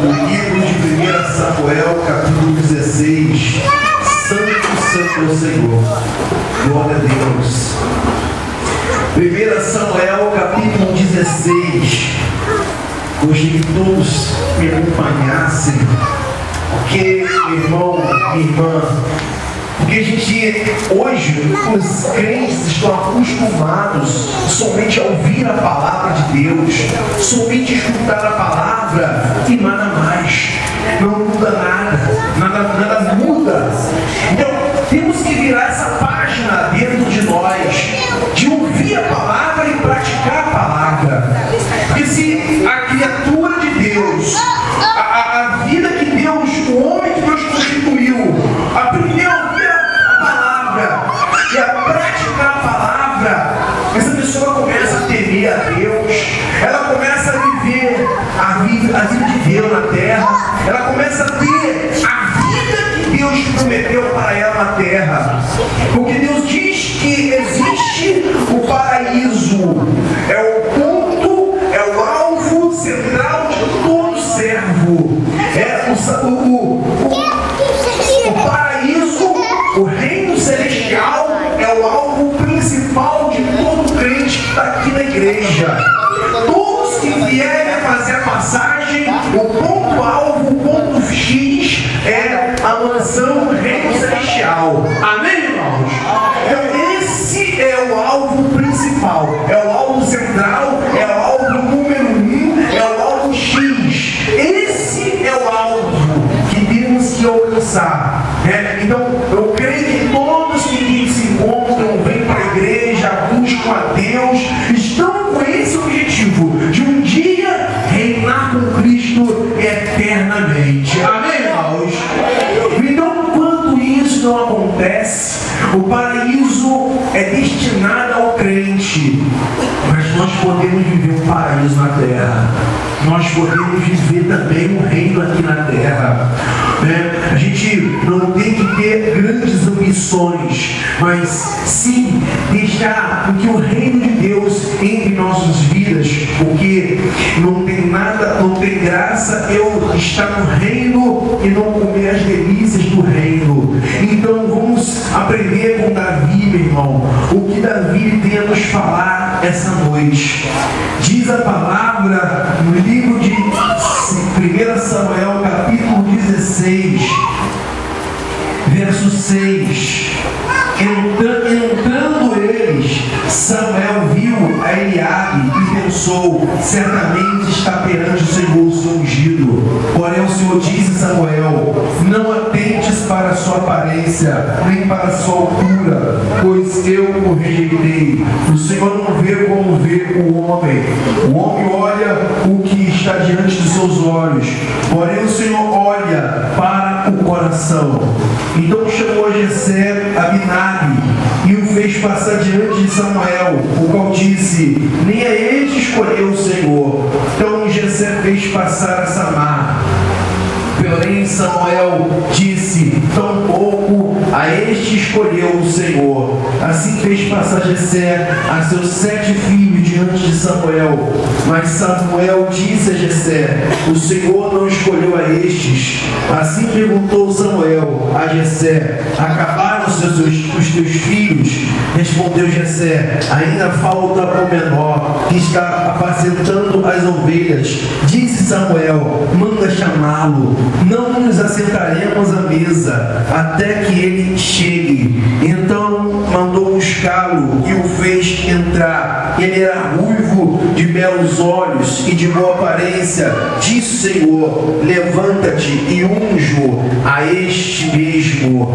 no livro de 1 Samuel, capítulo 16. Santo, Santo é o Senhor. Glória a Deus. 1 Samuel, capítulo 16. Gostaria que todos me acompanhassem, porque, meu irmão, minha irmã, porque a gente, hoje, os crentes estão acostumados somente a ouvir a palavra de Deus, somente escutar a palavra e nada mais. Não muda nada muda. Então, temos que virar essa página dentro de nós, de ouvir a palavra e praticar a palavra. Porque se a criatura de Deus, a vida que Deus, o homem que Deus constituiu, aprendeu a ouvir a palavra e a praticar a palavra, essa pessoa começa a temer a Deus, ela começa a viver a vida de Deus na terra, ela começa a ter a vida que Deus prometeu para ela na terra. Porque Deus diz que existe o paraíso, é o ponto, é o alvo central de todo servo. É o paraíso, o reino celestial, é o alvo principal de todo crente que está aqui na igreja. Todos que vierem a fazer a passagem, o ponto alvo, o ponto X é a mansão reino celestial. Amém, irmãos? Então esse é o alvo principal, é o alvo central, é o alvo número 1, é o alvo X. Esse é o alvo que temos que alcançar. Então eu creio que todos que se encontram, vêm para a igreja, buscam a Deus, estão com esse objetivo de um dia reinar com Cristo eternamente. Amém, irmãos? Então, quando isso não acontece, o paraíso é destinado ao crente, mas nós podemos viver um paraíso na terra. Nós podemos viver também um reino aqui na terra. A gente não tem que ter grandes ambições, mas sim deixar que o reino de Deus entre em nossas vidas, porque não tem nada, não tem graça eu estar no reino e não comer as delícias do reino. Então vamos aprender com Davi, meu irmão, o que Davi tem a nos falar essa noite. Diz a palavra no livro de 1 Samuel, capítulo 16, verso 6. Entrando eles, Samuel viu a Eliabe e pensou: certamente está perante o Senhor o seu ungido. Porém o Senhor disse a Samuel: não atentes para a sua aparência, nem para a sua altura, pois eu o rejeitei. O Senhor não vê como vê o homem. O homem olha o que está diante dos seus olhos, porém o Senhor olha para o coração. Então chamou Jessé Abinadab e o fez passar diante de Samuel, o qual disse: nem a este escolheu o Senhor. Então Jessé fez passar a Samar. Porém Samuel disse: tampouco a este escolheu o Senhor. Assim fez passar Jessé a seus 7 filhos diante de Samuel. Mas Samuel disse a Jessé: o Senhor não escolheu a estes. Assim perguntou Samuel a Jessé: acabaram os teus filhos? Respondeu Jessé: ainda falta o menor, que está apacentando as ovelhas. Disse Samuel: manda chamá-lo. Não nos assentaremos à mesa até que ele chegue. Então mandou buscá-lo e o fez entrar. Ele era ruivo, de belos olhos e de boa aparência. Disse o Senhor: levanta-te e unjo a este mesmo.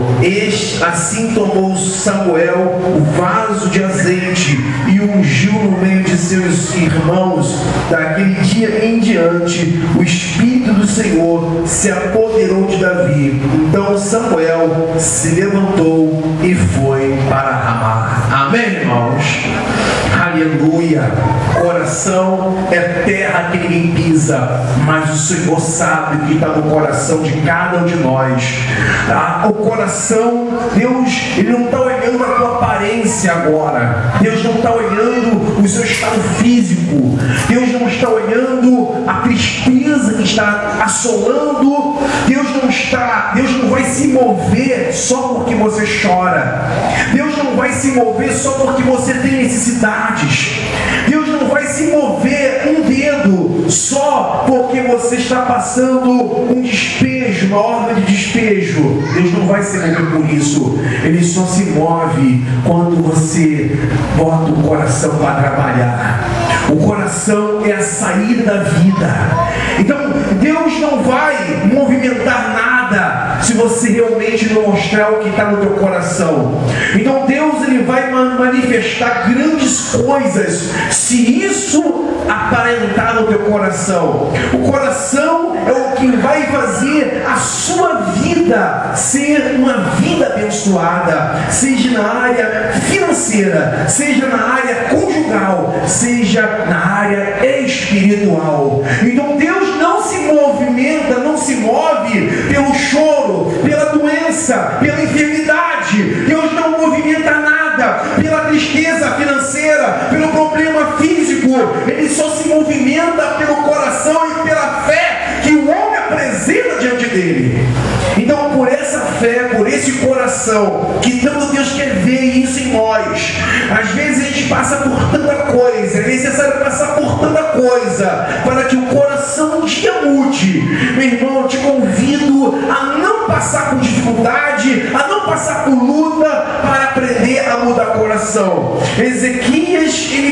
Assim tomou Samuel o vaso de azeite e ungiu no meio de seus irmãos. Daquele dia em diante, o Espírito do Senhor se apoderou de Davi. Então Samuel se levantou e foi para Ramá. Amém, irmãos? Aleluia. Coração é terra que ninguém pisa, mas o Senhor sabe o que está no coração de cada um de nós. O coração, Deus, Ele não está olhando a tua aparência agora. Deus não está olhando o seu estado físico. Deus não está olhando a tristeza que está assolando. Deus não vai se mover só porque você chora. Deus não vai se mover só porque você tem necessidades. Deus não vai se mover um dedo só porque você está passando um despejo, uma ordem de despejo. Deus não vai se mover por isso. Ele só se move quando você bota o coração para trabalhar. O coração é a saída da vida. Então, Deus não vai movimentar nada se você realmente não mostrar o que está no teu coração. Então, Deus ele vai manifestar grandes coisas se isso aparentar no teu coração. O coração é o que vai fazer a sua vida ser uma vida abençoada, seja na área financeira, seja na área conjugal, seja na área espiritual. Então Deus não se movimenta, não se move pelo choro, pela doença, pela enfermidade. Deus não movimenta nada pela tristeza financeira, pelo problema físico. Ele só se movimenta pelo coração e pela fé que o homem apresenta diante dele. Então, por essa fé, por esse coração, que tanto Deus quer ver isso em nós. Às vezes a gente passa por tanta coisa, é necessário passar por tanta coisa para que o coração um dia mude. Meu irmão, eu te convido a não passar por dificuldade, a não passar por luta para aprender a mudar o coração. Ezequias, ele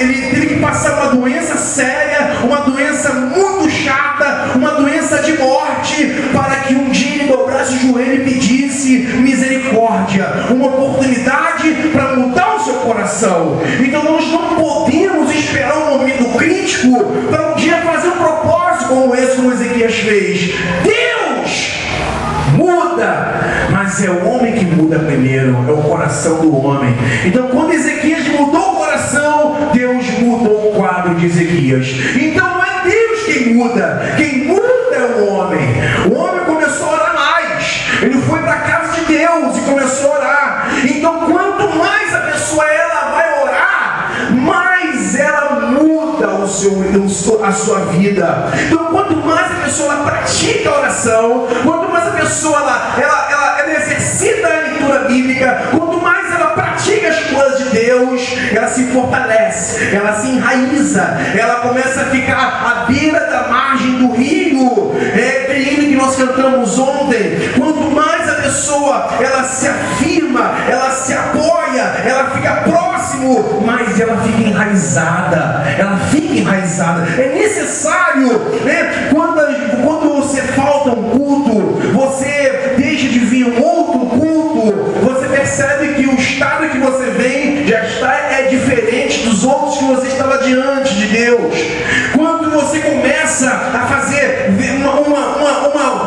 ele teve que passar uma doença séria, uma doença muito chata, uma doença de morte, para que um dia ele dobrasse o joelho e pedisse misericórdia, uma oportunidade para mudar o seu coração. Então nós não podemos esperar um momento crítico para um dia fazer um propósito como esse que o Ezequias fez. Deus muda, mas é o homem que muda primeiro, é o coração do homem. Então quando Ezequias mudou o coração, Deus mudou o quadro de Ezequias. Então não é Deus quem muda é o homem. O homem começou a orar mais, ele foi para a casa de Deus e começou a orar. Então quanto mais a pessoa ela vai orar, mais ela muda a sua vida. Então quanto mais a pessoa ela pratica a oração, quanto mais a pessoa ela exercita a leitura bíblica, quanto mais ela pratica as coisas de Deus, ela se fortalece, ela se enraiza, ela começa a ficar à beira da margem do rio, aquele hino que nós cantamos ontem. Quanto mais a pessoa ela se afirma, ela se apoia, ela fica próximo, mais ela fica enraizada, é necessário, quando você falta um culto, você deixa de vir um outro culto, você percebe que o estado que você vem já é diferente dos outros que você estava diante de Deus. Quando você começa a fazer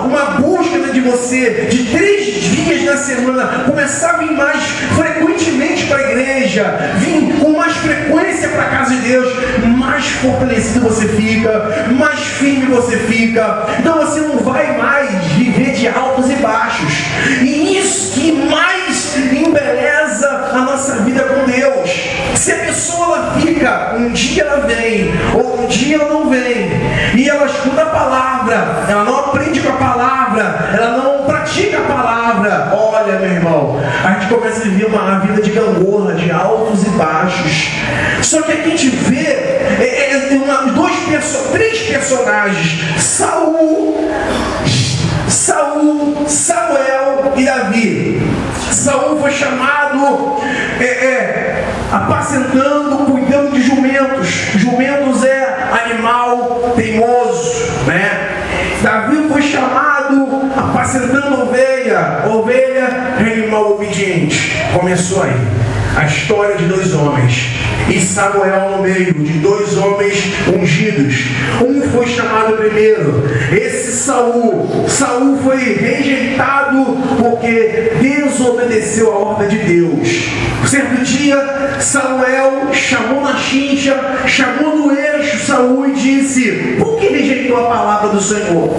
uma busca de você de 3 dias na semana, começar a vir mais frequentemente para a igreja, vir com mais frequência para a casa de Deus, mais fortalecido você fica, mais firme você fica. Então você não vai mais viver de altos e baixos. E isso que mais embeleza a nossa vida com Deus. Se a pessoa ela fica, um dia ela vem, ou um dia ela não vem, e ela escuta a palavra, ela não aprende com a palavra, ela não pratica a palavra, olha, meu irmão, a gente começa a viver uma vida de gangorra, de altos e baixos. Só que aqui a gente vê três personagens: Samuel e Davi. Saul foi chamado apacentando, cuidando de jumentos. Jumentos é animal teimoso, né? Davi foi chamado apacentando ovelha. Ovelha é animal obediente. Começou aí. a história de dois homens, e Samuel no meio de dois homens ungidos. Um foi chamado primeiro, esse Saul foi rejeitado porque desobedeceu a ordem de Deus. Certo dia, Samuel chamou na chincha, chamou no eixo Saul e disse: por que rejeitou a palavra do Senhor?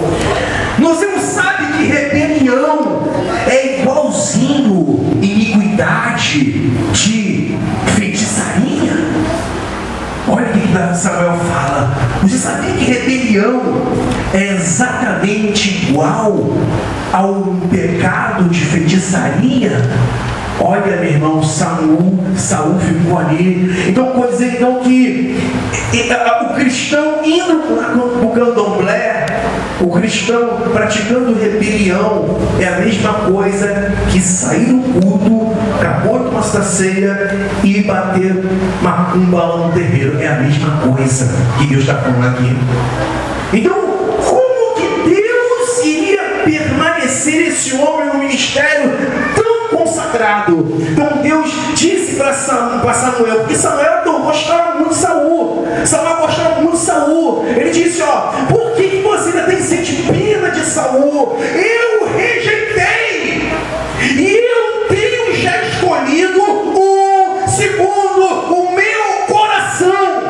Você não sabe que rebelião é igualzinho iniquidade de feitiçaria? Olha o que Samuel fala. Você sabia que rebelião é exatamente igual ao pecado de feitiçaria? Olha, meu irmão, Saul ficou ali. Então, pode dizer então que o cristão indo para o candomblé, o cristão praticando rebelião, é a mesma coisa que sair do culto, acabou de tomar ceia e bater um balão no terreiro. É a mesma coisa que Deus está falando aqui. Então, como que Deus iria permanecer esse homem no ministério tão consagrado? Então Deus disse para Samuel, porque Samuel gostava muito de Saul. Samuel gostava muito de Saul. Ele disse: por que você ainda sente pena de Saul? Eu o rejeitei e eu tenho já escolhido um segundo o meu coração.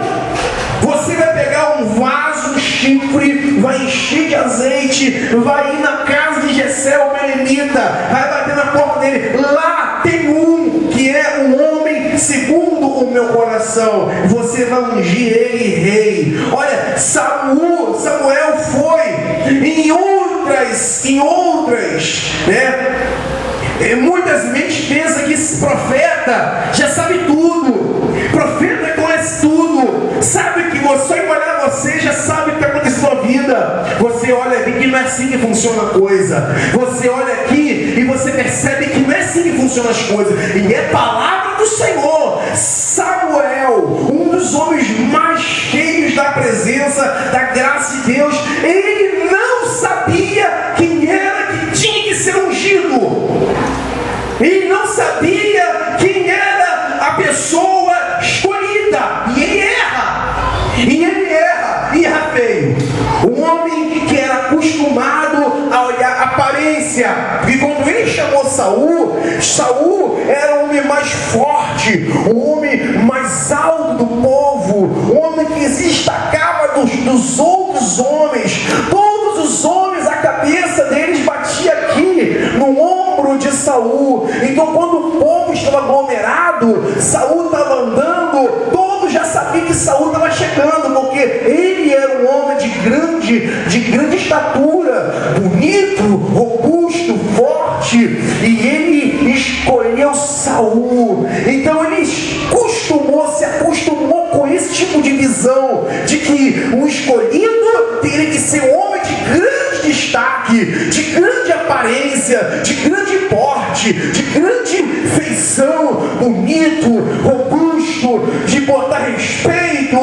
Você vai pegar um vaso, um chifre, vai encher de azeite, vai ir na casa de Jessé, o melemita, vai bater na porta dele. Lá tem um que é um homem segundo o meu coração. Você vai ungir ele rei. Olha, Samuel foi em outras, né? Muitas mentes pensam que esse profeta já sabe tudo. Profeta conhece tudo. Sabe que você olhar você já sabe o que está acontecendo na sua vida. Você olha aqui que não é assim que funciona a coisa. Você olha aqui e você percebe que não é assim que funcionam as coisas. E é palavra do Senhor. Samuel, um dos homens mais cheios da presença, da graça de Deus, ele não sabia quem era que tinha que ser ungido. Ele não sabia quem era a pessoa escolhida. E ele erra feio. Um homem que era acostumado a olhar a aparência. E quando ele chamou Saul era o homem mais forte, o homem mais alto do povo, o homem que se destacava dos outros homens. Todos os homens, a cabeça deles batia aqui no ombro de Saul. Então, quando o povo estava aglomerado, Saul estava andando, todos já sabiam que Saul estava chegando, porque ele era um homem de grande estatura, bonito, robusto, forte, e ele escolheu Saul. Então ele se acostumou com esse tipo de visão, de que um escolhido teria que ser um homem de grande destaque, de grande aparência, de grande porte, de grande feição, bonito, robusto, de botar respeito.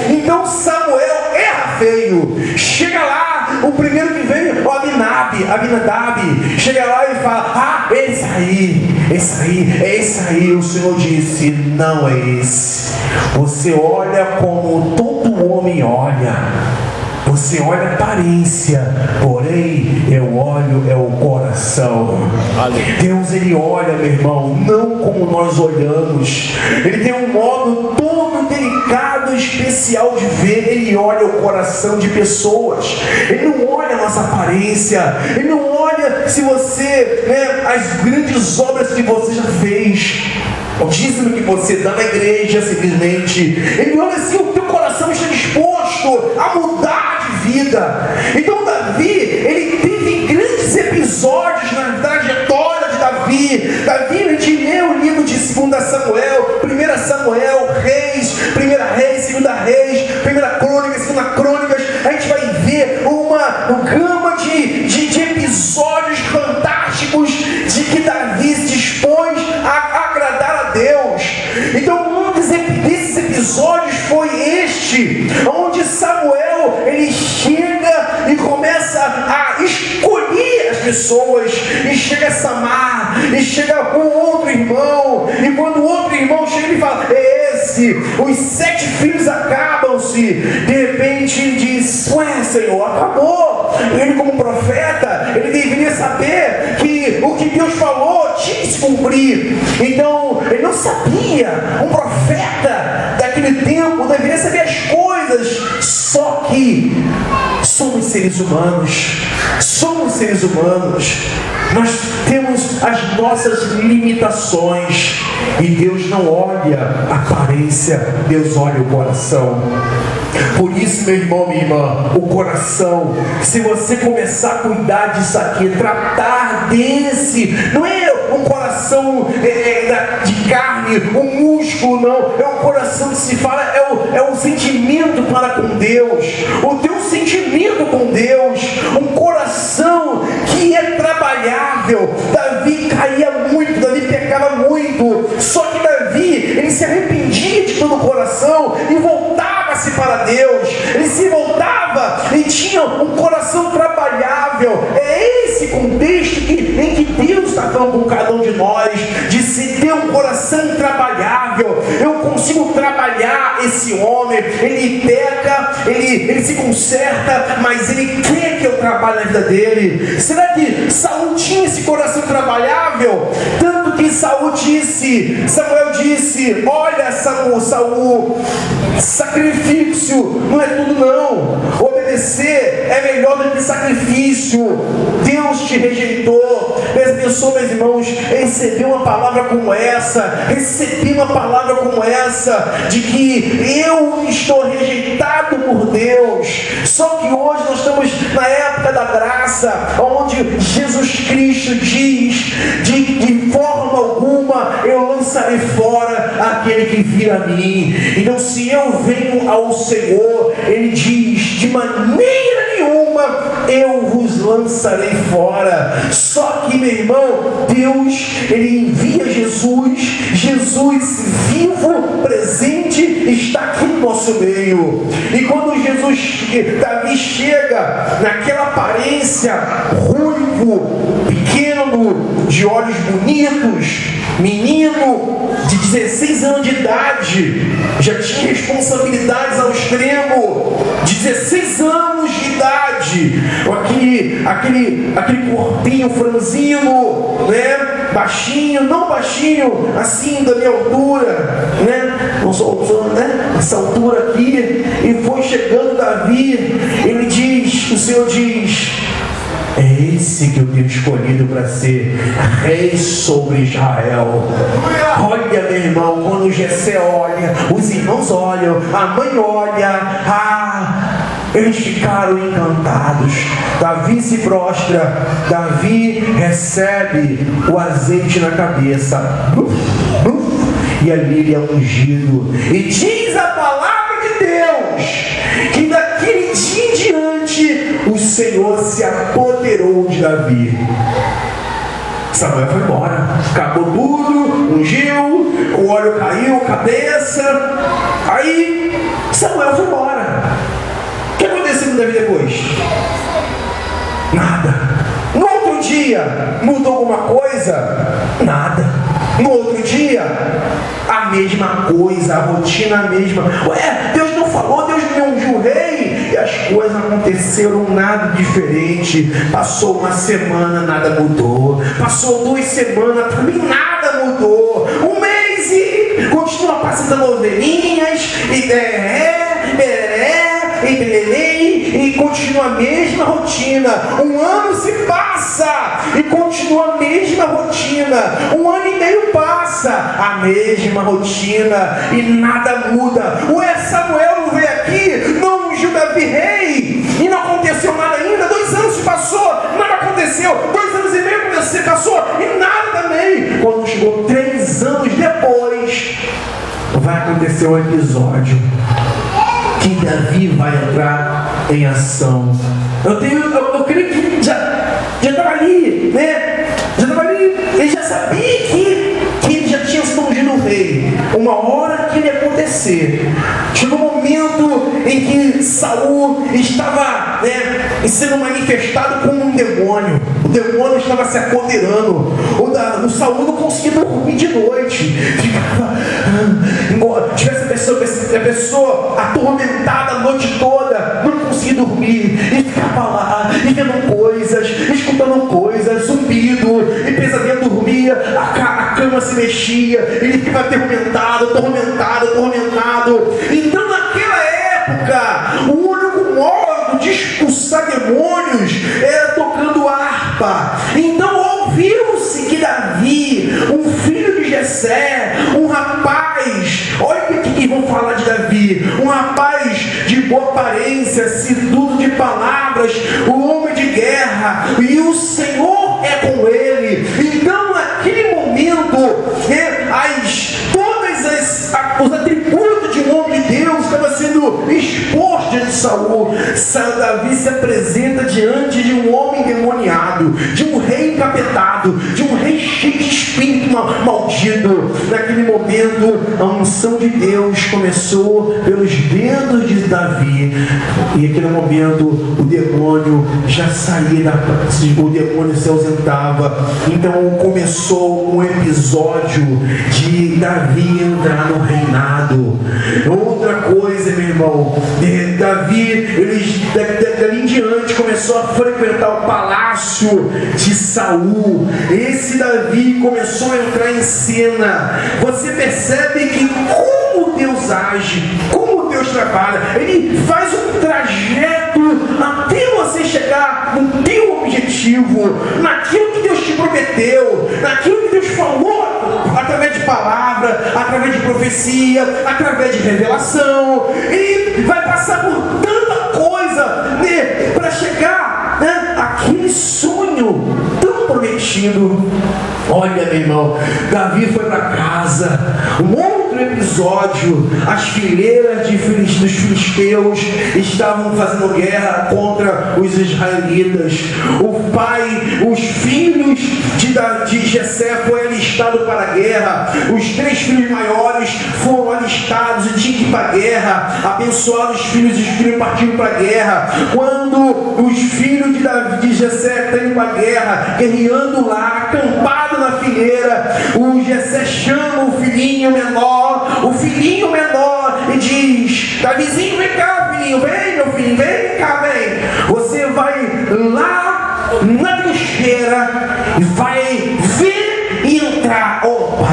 Então Samuel erra feio. Chega lá, o primeiro que vem, o Abinadab, chega lá e fala: esse aí, o Senhor disse, não é esse. Você olha como todo homem olha. Você olha a aparência, porém eu olho é o coração. Deus, ele olha, meu irmão, não como nós olhamos. Ele tem um modo todo delicado, especial de ver. Ele olha o coração de pessoas. Ele não olha a nossa aparência. Ele não olha se você, as grandes obras que você já fez, o dízimo que você dá na igreja, simplesmente. Ele olha se o teu coração está disposto a mudar de vida. Então Davi, ele teve grandes episódios na trajetória de Davi. Davi, a gente lê o livro de 2 Samuel, 1 Samuel, Reis, 1 Reis, 2 Reis, 1 Crônicas, 2 Crônicas. A gente vai ver uma gama de episódios fantásticos de que Davi se dispôs a agradar a Deus. Então um desses episódios foi este, onde Samuel, ele chega e começa a escolher as pessoas, e chega Samar, e chega um outro irmão, e quando o outro irmão chega e fala, é esse, os 7 filhos acabam-se. De repente ele diz, ué, Senhor, acabou. Ele, como profeta, ele deveria saber que o que Deus falou tinha que se cumprir. Então ele não sabia. Um profeta daquele tempo deveria saber as coisas. Só que somos seres humanos. Nós temos as nossas limitações. E Deus não olha a aparência, Deus olha o coração. Por isso, meu irmão, minha irmã, o coração, se você começar a cuidar disso aqui, tratar desse, não é um coração de carne, um músculo, não, é um coração que se fala, é um sentimento para com Deus, o teu sentimento com Deus, um coração que é trabalhável. Davi caía muito, Davi pecava muito, só que Davi, ele se arrependia de todo o coração e voltava-se para Deus, ele se voltava e tinha um coração trabalhável. É esse contexto em que Deus está falando com cada um de nós, de se ter um coração trabalhável. Eu consigo trabalhar esse homem, ele peca, ele se conserta, mas ele quer que eu trabalhe na vida dele. Será que Saul tinha esse coração trabalhável? Tanto que Samuel disse, olha Saul, sacrifício não é tudo não, obedecer é melhor do que sacrifício. Deus te rejeitou. Pensou, meus irmãos, receber uma palavra como essa, de que eu estou rejeitado por Deus. Só que hoje nós estamos na época da graça, onde Jesus Cristo diz, de forma alguma eu lançarei fora aquele que vir a mim. Então, se eu venho ao Senhor, Ele diz, de maneira nenhuma eu vos lançarei fora. Só que, meu irmão, Deus, Ele envia Jesus vivo, presente, está aqui no nosso meio. E quando Davi chega naquela aparência, ruivo, pequeno, de olhos bonitos, menino de 16 anos de idade, já tinha responsabilidades ao extremo, 16 anos de idade, aquele corpinho franzino, né? Baixinho, não baixinho, assim da minha altura, né? Não sou, né? Essa altura aqui, e foi chegando Davi, o Senhor diz, é esse que eu tenho escolhido para ser rei sobre Israel. Olha, meu irmão, quando Jessé olha, os irmãos olham, a mãe olha, eles ficaram encantados. Davi se prostra, Davi recebe o azeite na cabeça, e ali ele é ungido. E diz a palavra de Deus que daquele dia em diante o Senhor se apoderou de Davi. Samuel foi embora, acabou tudo, ungiu, o óleo caiu, cabeça. Aí Samuel foi embora. O que aconteceu com Davi depois? Nada. No outro dia, mudou alguma coisa? Nada. No outro dia, a mesma coisa, a rotina a mesma. Ué, Deus não falou, Deus me ungiu rei, e as coisas aconteceram nada diferente. Passou uma semana, nada mudou. Passou 2 semanas, também nada mudou. Um mês e continua passando ovelhinhas, e continua a mesma rotina. Um ano se passa e continua a mesma rotina. 1 ano e meio passa, a mesma rotina, e nada muda. Ué, Samuel não veio aqui, não ungiu Davi rei, e não aconteceu nada ainda. 2 anos se passou, nada aconteceu. 2 anos e meio se passou, e nada também. Quando chegou 3 anos depois, vai acontecer um episódio que Davi vai entrar em ação. Eu creio que já estava ali, né? Já estava ali, ele já sabia que ele já tinha sido ungido rei. Uma hora que ele ia acontecer. Chegou um momento em que Saul estava, né, sendo manifestado como um demônio. O demônio estava se apoderando. O Saul não conseguia dormir de noite. Ficava, tivesse a pessoa atormentada a noite toda, não conseguia dormir. E ficava lá, e vendo coisas, escutando coisas, zumbido, e pesadelo, dormia, a cama se mexia, ele ficava atormentado. Então naquela época, o único modo de expulsar demônios era tocando harpa. Então ouviu-se que Davi, um filho de Jessé, um rapaz, olha o que vão falar de Davi, um rapaz de boa aparência, cidudo de palavras, um homem de guerra, e o Senhor é com ele. Então naquele momento, os atributos de um homem de Deus estavam sendo expostos diante de Saul. Davi se apresenta diante de um homem endemoniado, de um rei encapetado, de um rei cheio de espírito maldito. Naquele momento, a unção de Deus começou pelos dedos de Davi, e naquele momento o demônio já saía, o demônio se ausentava. Então começou um episódio de Davi entrar no reinado. Outra coisa, meu irmão, Davi, dali em diante, começou a frequentar o palácio de Saul. Esse Davi começou a entrar em cena. Você percebe que como Deus age, como Deus trabalha, Ele faz um trajeto até você chegar no teu objetivo, naquilo que Deus te prometeu, naquilo que Deus falou, através de palavra, através de profecia, através de revelação. Ele vai passar por tanta coisa, né, para chegar, né, àquele sonho tão prometido. Olha, meu irmão, Davi foi para casa. Um outro episódio, as fileiras dos filisteus estavam fazendo guerra contra os israelitas. Os filhos de Jessé foram alistados para a guerra. Os 3 filhos maiores foram alistados e tinham que ir para a guerra. Abençoados os filhos partiram para a guerra. Quando os filhos de Jessé estão indo para a guerra, guerreando lá, acampados na fileira, o Jessé chama o filhinho menor e diz: Davizinho, vem cá, filhinho, vem, meu filho, vem cá, vem. Você vai lá na trincheira e vai ver e entrar. Opa,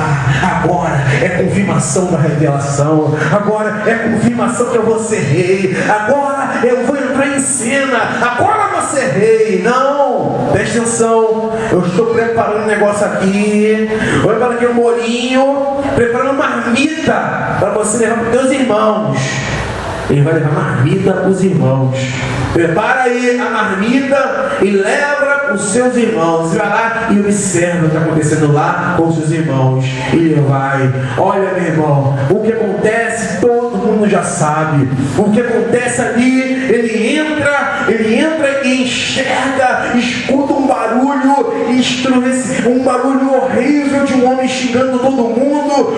agora é confirmação da revelação, agora é confirmação que eu vou ser rei, agora eu vou entrar em cena, agora eu vou ser rei. Não, preste atenção, eu estou preparando um negócio aqui, preparando aqui um bolinho, preparando uma marmita para você levar para os teus irmãos. Ele vai levar marmita para os irmãos. Prepara aí a marmita e leva os seus irmãos. Vai lá e observa o que está acontecendo lá com os seus irmãos. Ele vai. Olha, meu irmão, o que acontece todo mundo já sabe. O que acontece ali, ele entra e enxerga, escuta um barulho horrível de um homem xingando todo mundo,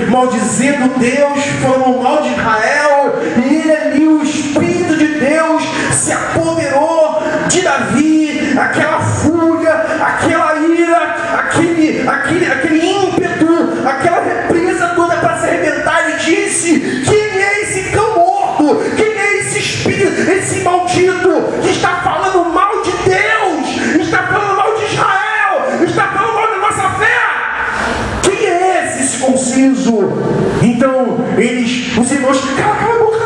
maldizendo Deus, falando mal de Israel. E ele ali, o Espírito de Deus se apoderou de Davi, aquela fúria, aquela ira, aquele ímpeto, aquela represa toda para se arrebentar. Ele disse: quem é esse cão morto? Quem é esse espírito, esse maldito que está falando mal de Deus, está falando mal de Israel, está falando mal da nossa fé? Quem é esse conciso? Então os irmãos, cala a boca.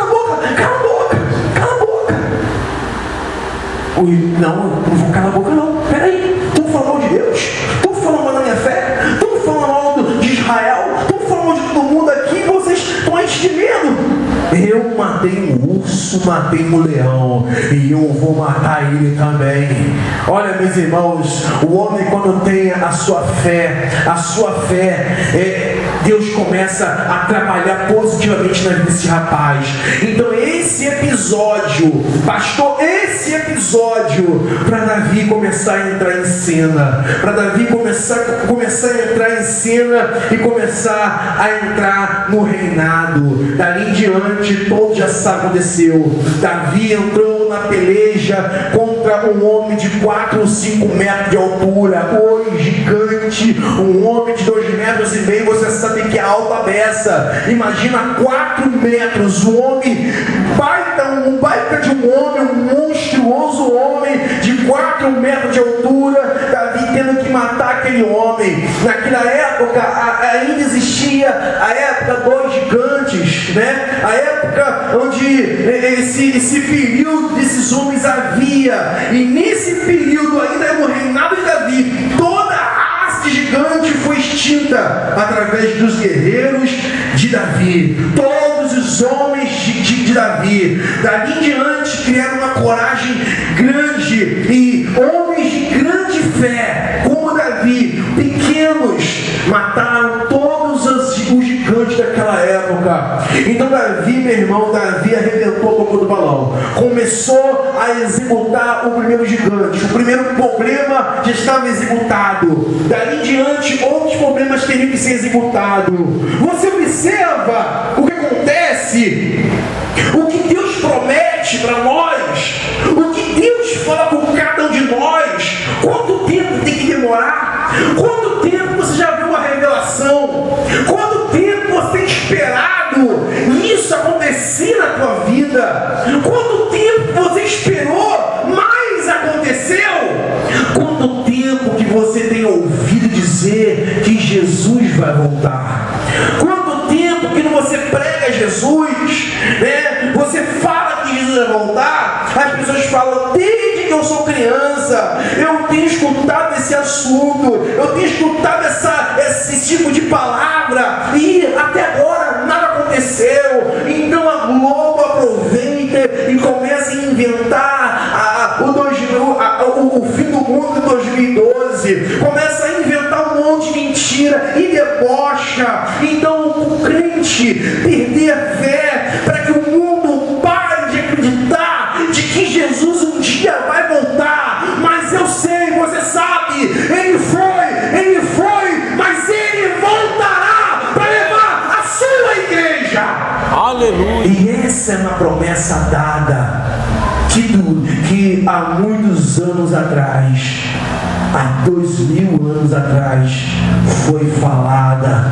Não vou calar a boca não. Peraí, tu falando mal de Deus? Tu falando mal da minha fé? Tu falando mal de Israel? Tu falando mal de todo mundo aqui? Vocês estão aí de medo? Eu matei um urso, matei um leão, e eu vou matar ele também. Olha, meus irmãos, o homem, quando tem a sua fé, Deus começa a trabalhar positivamente na vida desse rapaz. Então esse episódio, pastor, para Davi começar a entrar em cena, para Davi começar a entrar em cena e começar a entrar no reinado. Dali em diante, todo já sabe o que aconteceu. Davi entrou na peleja contra um homem de 4 ou 5 metros de altura, oi, gigante, um homem de 2,5 metros, você sabe que é alta beça. Imagina 4 metros, um homem, um baita de um homem, um monstruoso homem de 4 metros de altura, Davi tendo que matar aquele homem. Naquela época ainda existia a época dos gigantes, né? A época onde esse período desses homens havia, e nesse período ainda no reinado de Davi, toda a raça de gigante foi extinta através dos guerreiros de Davi, todos os homens de Davi. Dali em diante criaram uma coragem grande, e homens de grande fé como Davi, pequenos, mataram todos os gigantes daquela época. Então Davi, meu irmão, Davi arrebentou o topo do balão, começou a executar o primeiro gigante. O primeiro problema já estava executado, dali em diante outros problemas teriam que ser executados. Você observa o que acontece, o que Deus promete para nós, o que Deus fala com cada um de nós. Quanto tempo tem que demorar? Quanto tempo você já viu uma revelação? Quanto tempo você tem esperado isso acontecer na tua vida? Quanto tempo você esperou, mas aconteceu? Quanto tempo que você tem ouvido dizer que Jesus vai voltar? Quanto tempo que você prega Jesus, né? Você fala que Jesus vai voltar, as pessoas falam, desde que eu sou criança, eu tenho escutado esse assunto, eu tenho escutado esse tipo de palavra, e até agora nada aconteceu. Então a Globo aproveita e começa a inventar o fim do mundo de 2012, começa a inventar um monte de mentira e debocha. Então o crente perder a fé, para que o mundo pare de acreditar de que Jesus um dia vai voltar. Mas eu sei, você sabe, ele foi, mas ele voltará para levar a sua igreja. Aleluia. E essa é uma promessa dada que há muitos anos atrás, há 2000 anos atrás, foi falada.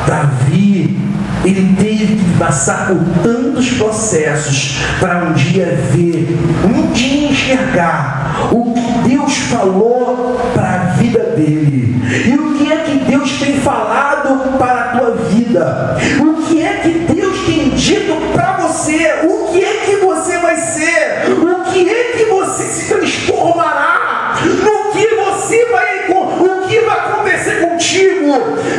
Davi, ele teve que passar por tantos processos para um dia ver, um dia enxergar o que Deus falou para a vida dele. E o que é que Deus tem falado para a tua vida? O que é que Deus tem dito para você? O que é que você vai ser? O que é que você se transformará? No que você o que vai acontecer contigo?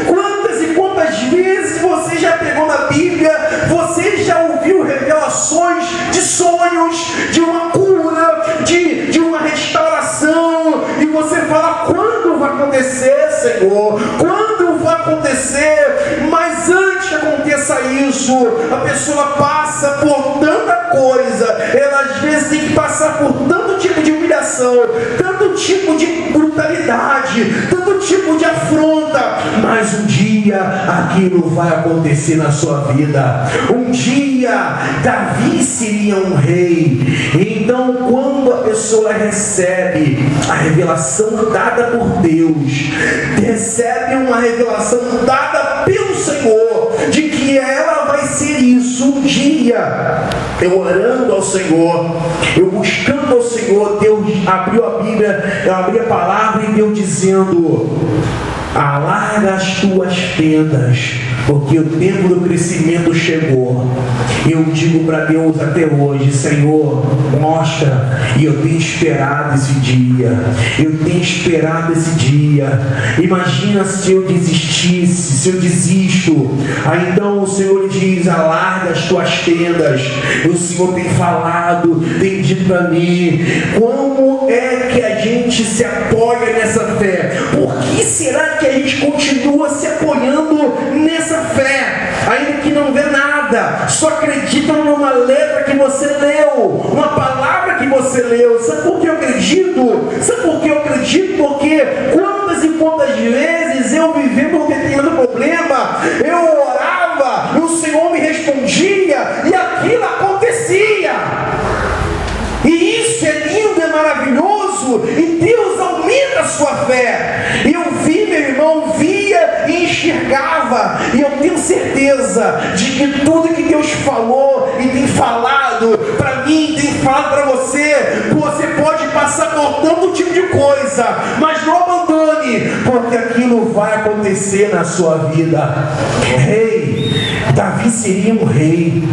Quantas e quantas vezes você já pegou na Bíblia, você já ouviu revelações de sonhos, de uma cura, de uma restauração, e você fala, quando vai acontecer, Senhor? Quando vai acontecer? Mas antes que aconteça isso, a pessoa passa por tanta coisa, ela às vezes tem que passar por tanto tipo de humilhação, tanto tipo de brutalidade, tanto tipo de afronta, mas um dia aquilo vai acontecer na sua vida. Um dia Davi seria um rei. Então, quando a pessoa recebe a revelação dada por Deus, recebe uma revelação dada pelo Senhor, de que ela vai ser isso um dia, eu orando ao Senhor, eu buscando ao Senhor, Deus abriu a Bíblia, eu abri a palavra e Deus dizendo, alarga as tuas tendas, porque o tempo do crescimento chegou. Eu digo para Deus até hoje, Senhor, mostra, e eu tenho esperado esse dia, eu tenho esperado esse dia. Imagina se eu desistisse, se eu desisto. Aí então o Senhor diz, alarga as tuas tendas. O Senhor tem falado, tem dito para mim, como é que a gente se apoia nessa fé? Por que será que a gente continua se apoiando nessa fé, ainda que não vê nada, só acredita numa letra que você leu, uma palavra que você leu? Sabe por que eu acredito? Sabe por que eu acredito? Porque quantas e quantas vezes eu vivendo um determinado problema, eu orava, o Senhor me respondia e aquilo acontecia. E isso, e Deus aumenta a sua fé. E eu vi, meu irmão, via e enxergava, e eu tenho certeza de que tudo que Deus falou e tem falado para mim, tem falado para você, você pode passar por todo tipo de coisa, mas não abandone, porque aquilo vai acontecer na sua vida. Rei, Davi seria um rei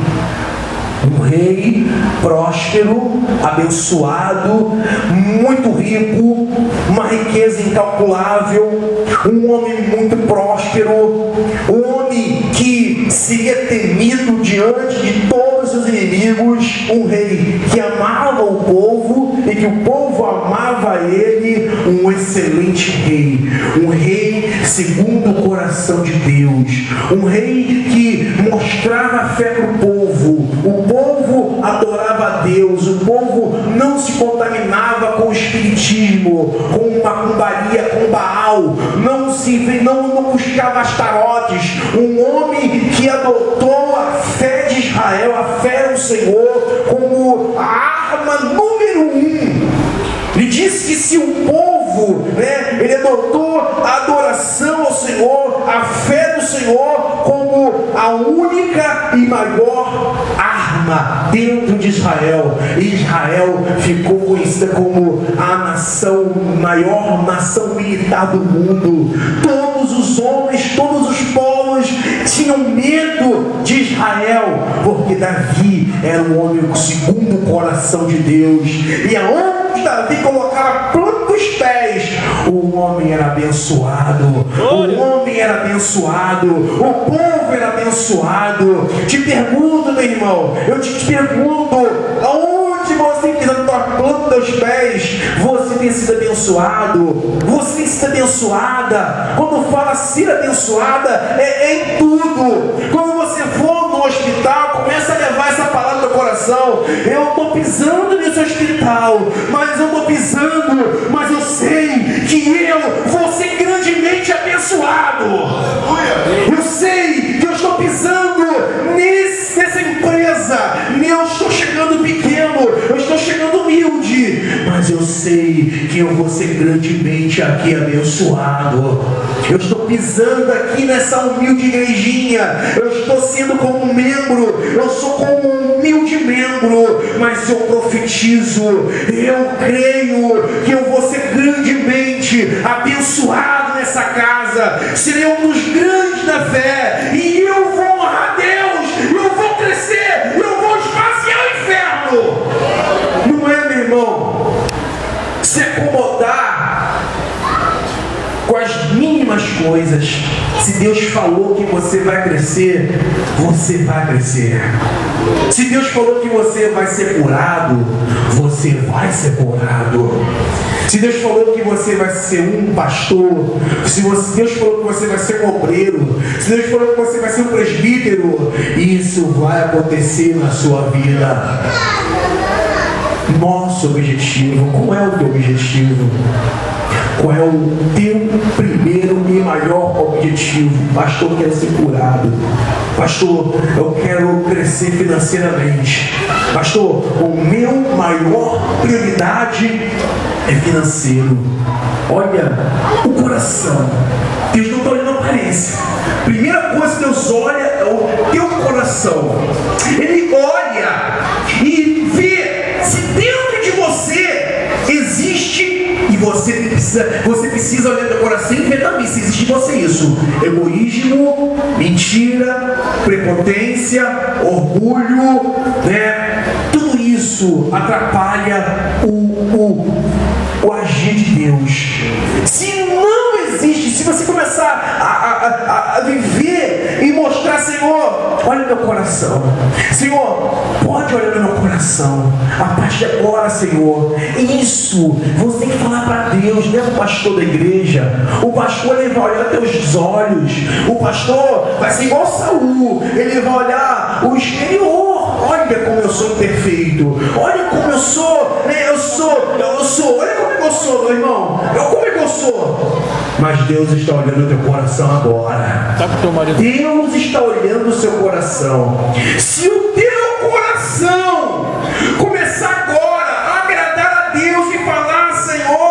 próspero, abençoado, muito rico, uma riqueza incalculável, um homem muito próspero, um homem que seria temido diante de todos os inimigos, um rei que amava o povo e que o povo amava ele, um excelente rei, um rei segundo o coração de Deus, um rei que mostrava fé para o povo adorava a Deus, o povo não se contaminava com o espiritismo, com macumbaria, com Baal, não buscava astarotes, um homem que adotou a fé de Israel, a fé no Senhor, como a arma número 1. Ele disse que se o povo, ele adotou a adoração ao Senhor, a fé no Senhor, como a única e maior arma dentro de Israel. E Israel ficou conhecida como a maior nação militar do mundo. Todos os homens, todos os povos tinham medo de Israel, porque Davi era um homem segundo o coração de Deus. E aonde Davi colocava a planta dos pés, o homem era abençoado, o homem era abençoado, o povo era abençoado. Te pergunto, meu irmão, eu te pergunto, aonde você pisa na tua planta dos pés, você tem sido abençoado, você tem sido abençoada. Quando fala ser abençoada, é em tudo. Quando você for no hospital, começa a levar essa palavra no coração. Eu estou pisando nesse hospital, mas eu estou pisando, mas eu sei que eu vou ser grandemente abençoado. Eu sei que eu estou pisando nessa empresa, eu estou chegando pequeno, eu estou chegando humilde, mas eu sei que eu vou ser grandemente aqui abençoado. Eu estou pisando aqui nessa humilde igrejinha, eu estou sendo como um membro, eu sou como um humilde membro, mas eu profetizo, eu creio que eu vou ser grandemente abençoado nessa casa, serei um dos grandes da fé, e eu vou honrar Deus, eu vou crescer, eu vou esvaziar o inferno. Não é, meu irmão, se acomodar com as mínimas coisas. Se Deus falou que você vai crescer, você vai crescer. Se Deus falou que você vai ser curado, você vai ser curado. Se Deus falou que você vai ser um pastor, se Deus falou que você vai ser um obreiro, se Deus falou que você vai ser um presbítero, isso vai acontecer na sua vida. Nosso objetivo, qual é o teu objetivo? Qual é o teu primeiro e maior objetivo? Pastor, eu quero ser curado. Pastor, eu quero crescer financeiramente. Pastor, o meu maior prioridade é financeiro. Olha o coração. Deus não está olhando a aparência. Primeira coisa que Deus olha é o teu coração. Ele olha e vê se dentro de você existe, e você precisa olhar teu coração e ver também se existe em você isso: egoísmo, mentira, prepotência, orgulho, tudo isso atrapalha o agir de Deus. Se não existe, se você começar a viver e mostrar: Senhor, olha meu coração, Senhor, pode olhar no meu coração, a partir de agora, Senhor, isso você tem que falar para Deus, não é o pastor da igreja. O pastor, ele vai olhar teus olhos. O pastor vai ser igual Saul, ele vai olhar o exterior. Olha como eu sou imperfeito, olha como eu sou, olha como eu sou, meu irmão, como é que eu sou? Mas Deus está olhando o teu coração agora. Deus está olhando o seu coração. Se o teu coração começar agora a agradar a Deus e falar: Senhor,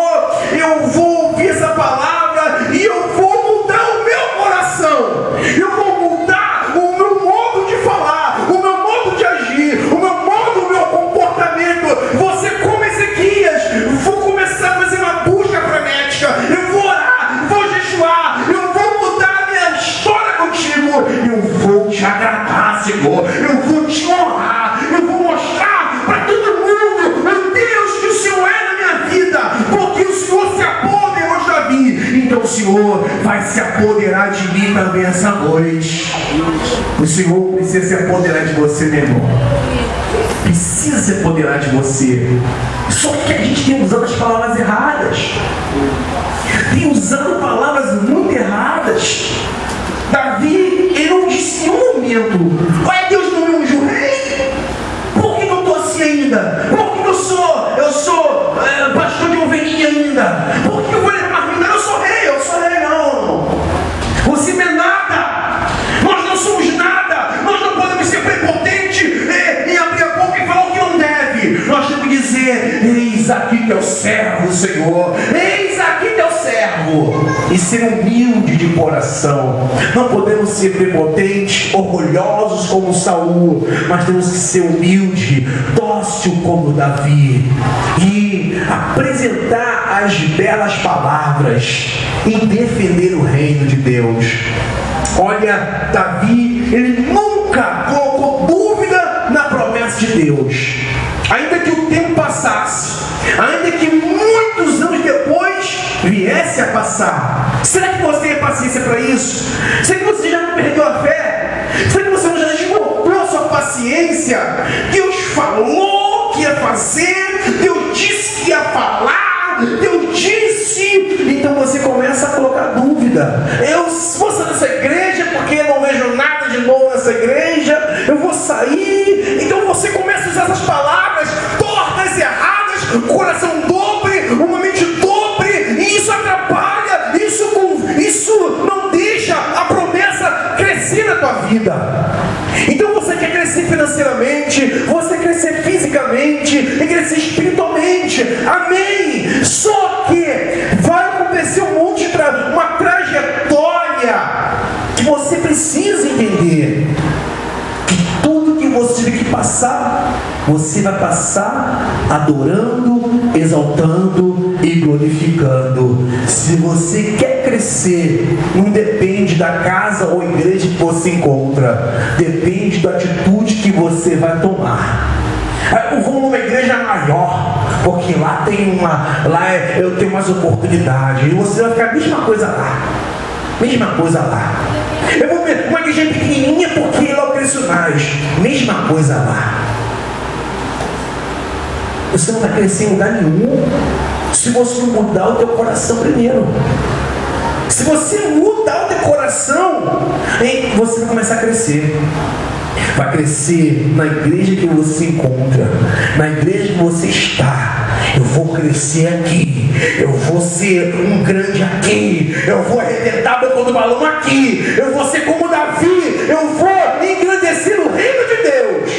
se apoderar de mim também essa noite. O Senhor precisa se apoderar de você, meu irmão. Precisa se apoderar de você. Só que a gente tem usado as palavras erradas. Tem usado palavras muito erradas. Davi, ele não disse em um momento: olha, Deus não me ungiu rei. Por que eu estou assim ainda? Por que eu sou pastor de ovelhinha ainda? Por que eu vou levar vida? Eu sou rei, não. Você não é nada. Nós não somos nada. Nós não podemos ser prepotentes em abrir a boca e falar o que não deve. Nós temos que dizer: eis aqui teu servo, Senhor. Eis aqui teu servo. E ser humilde de coração. Não podemos ser prepotentes, orgulhosos como Saul, mas temos que ser humilde, dócil como Davi, e apresentar as belas palavras e defender o reino de Deus. Olha, Davi, ele nunca colocou dúvida na promessa de Deus. Ainda que o tempo passasse, ainda que muitos anos depois viesse a passar. Será que você tem paciência para isso? Será que você já não perdeu a fé? Será que você não já esgotou a sua paciência? Deus falou que ia fazer, Deus disse que ia falar, Deus disse. Então você começa a colocar dúvida. Se você nessa igreja, porque eu não vejo nada de bom nessa igreja, eu vou sair. Então você começa a usar essas palavras tortas e erradas, coração dobre, uma mente dobre, e isso atrapalha, isso não deixa a promessa crescer na tua vida. Então você quer crescer financeiramente, você quer crescer fisicamente e crescer espiritualmente, amém? Só que vai acontecer uma trajetória que você precisa entender. Tudo que você tiver que passar, você vai passar adorando, exaltando e glorificando. Se você quer crescer, não depende da casa ou igreja que você encontra, depende da atitude que você vai tomar. Eu vou numa igreja maior, porque lá eu tenho mais oportunidade, e você vai ficar a mesma coisa lá. Eu vou ver uma igreja pequenininha porque lá eu cresço mais. Mesma coisa lá. Você não vai crescer em lugar nenhum se você não mudar o teu coração primeiro. Se você mudar o teu coração, você vai começar a crescer. Vai crescer na igreja que você se encontra, na igreja que você está. Eu vou crescer aqui, eu vou ser um grande aqui, eu vou arrebentar meu todo balão aqui, eu vou ser como Davi, eu vou engrandecer o reino de Deus.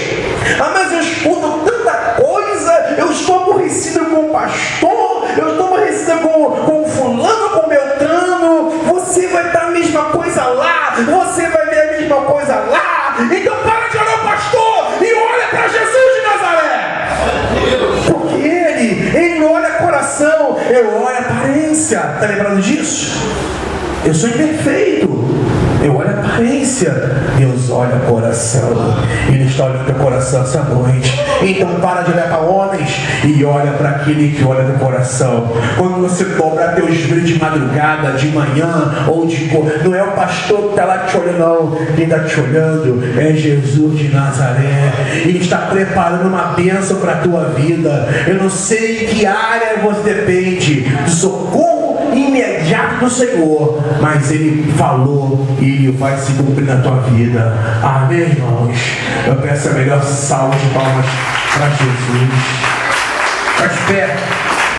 Mas eu escuto tanta coisa, eu estou aborrecido com o pastor, eu estou aborrecido com o fulano, com o Beltrano. Você vai dar a mesma coisa lá, você vai ver a mesma coisa lá. Então para de olhar o pastor e olha para Jesus de Nazaré. Porque ele não olha coração, ele olha aparência. Está lembrando disso? Eu sou imperfeito, eu olho a aparência. Deus olha o coração. Ele está olhando para o coração essa noite. Então para de olhar para homens e olha para aquele que olha no coração. Quando você cobrar teus joelhos de madrugada, de manhã ou não é o pastor que está lá te olhando, não. Quem está te olhando é Jesus de Nazaré. Ele está preparando uma bênção para a tua vida. Eu não sei em que área você depende do socorro imediato do Senhor, mas Ele falou e vai se cumprir na tua vida. Amém, irmãos? Eu peço a melhor salva de palmas para Jesus. Fica de pé.